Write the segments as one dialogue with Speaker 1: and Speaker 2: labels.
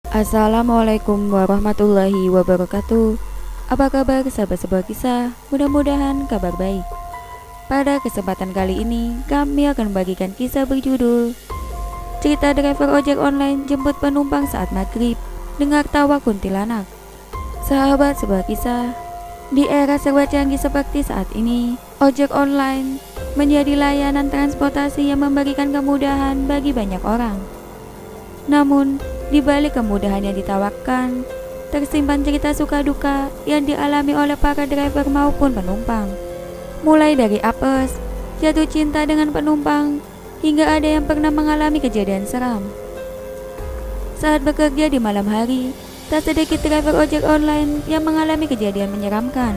Speaker 1: Assalamualaikum warahmatullahi wabarakatuh. Apa kabar sahabat sebuah kisah? Mudah-mudahan kabar baik. Pada kesempatan kali ini, kami akan membagikan kisah berjudul Cerita driver ojek online jemput penumpang saat maghrib, dengar tawa kuntilanak. Sahabat sebuah kisah, di era serba canggih seperti saat ini, ojek online menjadi layanan transportasi yang memberikan kemudahan bagi banyak orang. Namun, di balik kemudahan yang ditawarkan, tersimpan cerita suka duka yang dialami oleh para driver maupun penumpang. Mulai dari apes, jatuh cinta dengan penumpang, hingga ada yang pernah mengalami kejadian seram. Saat bekerja di malam hari, tak sedikit driver ojek online yang mengalami kejadian menyeramkan,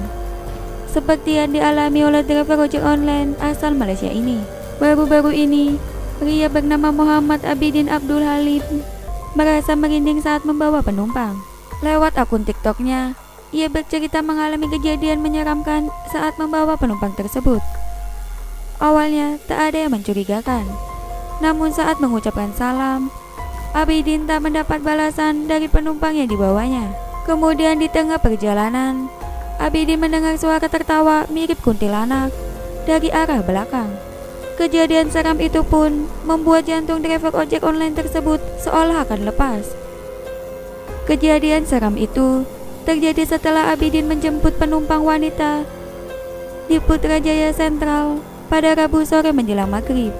Speaker 1: seperti yang dialami oleh driver ojek online asal Malaysia ini. Baru-baru ini, pria bernama Muhammad Abidin Abdul Halim merasa merinding saat membawa penumpang. Lewat akun TikToknya, ia bercerita mengalami kejadian menyeramkan saat membawa penumpang tersebut. Awalnya tak ada yang mencurigakan, namun saat mengucapkan salam, Abidin tak mendapat balasan dari penumpang yang dibawanya. Kemudian di tengah perjalanan, Abidin mendengar suara tertawa mirip kuntilanak dari arah belakang. Kejadian seram itu pun membuat jantung driver ojek online tersebut seolah akan lepas. Kejadian seram itu terjadi setelah Abidin menjemput penumpang wanita di Putrajaya Sentral pada Rabu sore menjelang maghrib.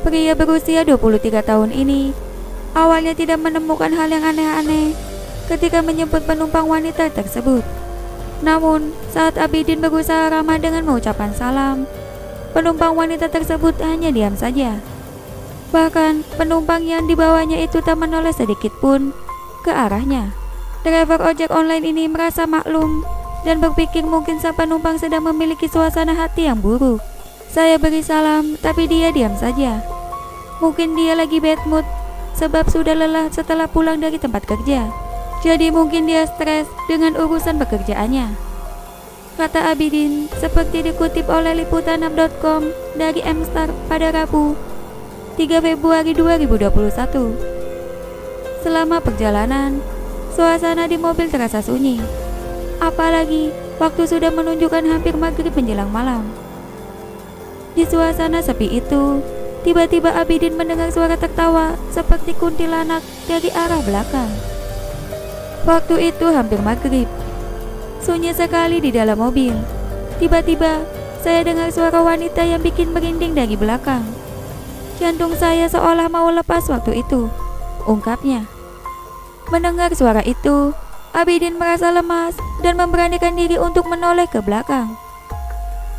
Speaker 1: Pria berusia 23 tahun ini awalnya tidak menemukan hal yang aneh-aneh ketika menjemput penumpang wanita tersebut. Namun, saat Abidin berusaha ramah dengan mengucapkan salam, penumpang wanita tersebut hanya diam saja. Bahkan penumpang yang dibawanya itu tak menoleh sedikit pun ke arahnya. Driver ojek online ini merasa maklum dan berpikir mungkin sang penumpang sedang memiliki suasana hati yang buruk. Saya beri salam tapi dia diam saja. Mungkin dia lagi bad mood sebab sudah lelah setelah pulang dari tempat kerja. Jadi mungkin dia stres dengan urusan pekerjaannya, kata Abidin seperti dikutip oleh liputan6.com dari Mstar pada Rabu 3 Februari 2021. Selama perjalanan, suasana di mobil terasa sunyi, apalagi waktu sudah menunjukkan hampir maghrib menjelang malam. Di suasana sepi itu, tiba-tiba Abidin mendengar suara tertawa seperti kuntilanak dari arah belakang. Waktu itu hampir maghrib. Sunyi sekali di dalam mobil. Tiba-tiba, saya dengar suara wanita yang bikin merinding dari belakang. Jantung saya seolah mau lepas waktu itu, ungkapnya. Mendengar suara itu, Abidin merasa lemas dan memberanikan diri untuk menoleh ke belakang.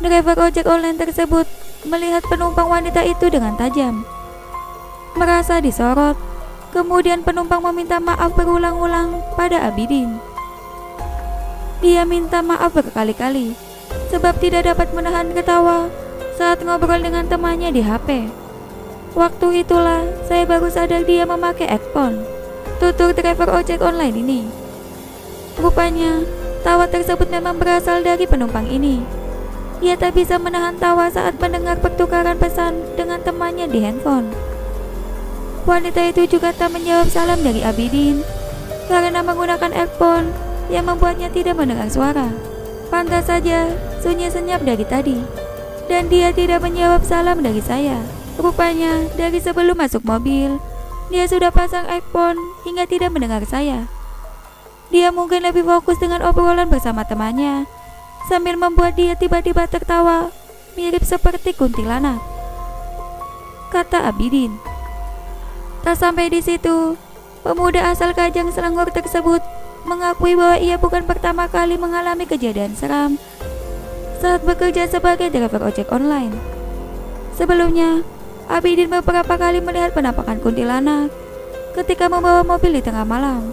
Speaker 1: Driver ojek online tersebut melihat penumpang wanita itu dengan tajam. Merasa disorot, kemudian penumpang meminta maaf berulang-ulang pada Abidin. Dia minta maaf berkali-kali sebab tidak dapat menahan ketawa saat ngobrol dengan temannya di HP. Waktu itulah saya baru sadar dia memakai earphone, tutur driver ojek online ini. Rupanya tawa tersebut memang berasal dari penumpang ini. Ia tak bisa menahan tawa saat mendengar pertukaran pesan dengan temannya di handphone. Wanita itu juga tak menjawab salam dari Abidin karena menggunakan earphone yang membuatnya tidak mendengar suara. Pantas saja sunyi senyap dari tadi, dan dia tidak menjawab salam dari saya. Rupanya dari sebelum masuk mobil, dia sudah pasang earphone hingga tidak mendengar saya. Dia mungkin lebih fokus dengan obrolan bersama temannya, sambil membuat dia tiba-tiba tertawa mirip seperti kuntilanak, kata Abidin. Tak sampai di situ, pemuda asal Kajang Selangor tersebut mengakui bahwa ia bukan pertama kali mengalami kejadian seram saat bekerja sebagai driver ojek online. Sebelumnya, Abidin beberapa kali melihat penampakan kuntilanak ketika membawa mobil di tengah malam.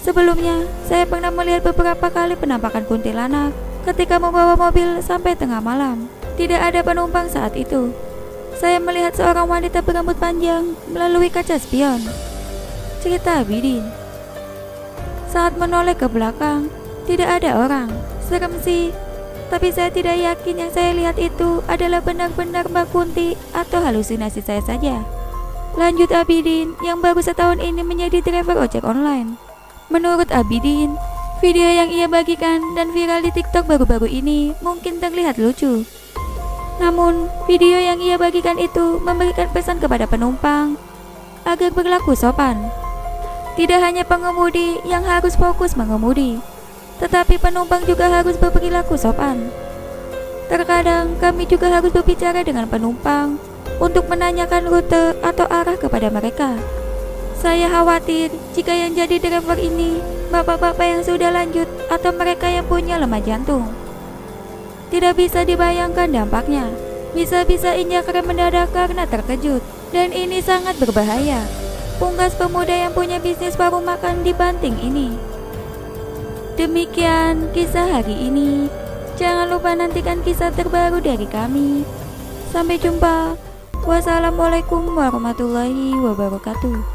Speaker 1: Sebelumnya, saya pernah melihat beberapa kali penampakan kuntilanak ketika membawa mobil sampai tengah malam. Tidak ada penumpang saat itu. Saya melihat seorang wanita berambut panjang melalui kaca spion, cerita Abidin. Saat menoleh ke belakang, tidak ada orang. Serem sih, tapi saya tidak yakin yang saya lihat itu adalah benar-benar Mbak Kunti atau halusinasi saya saja, Lanjut Abidin yang baru setahun ini menjadi driver ojek online. Menurut Abidin, video yang ia bagikan dan viral di TikTok baru-baru ini mungkin terlihat lucu. Namun, video yang ia bagikan itu memberikan pesan kepada penumpang agar berlaku sopan. Tidak hanya pengemudi yang harus fokus mengemudi, tetapi penumpang juga harus berperilaku sopan. Terkadang kami juga harus berbicara dengan penumpang untuk menanyakan rute atau arah kepada mereka. Saya khawatir jika yang jadi driver ini bapak-bapak yang sudah lanjut atau mereka yang punya lemah jantung. Tidak bisa dibayangkan dampaknya. Bisa-bisa injak rem mendadak karena terkejut. Dan ini sangat berbahaya. Unggas pemuda yang punya bisnis warung makan di Banting ini. Demikian kisah hari ini. Jangan lupa nantikan kisah terbaru dari kami. Sampai jumpa. Wassalamualaikum warahmatullahi wabarakatuh.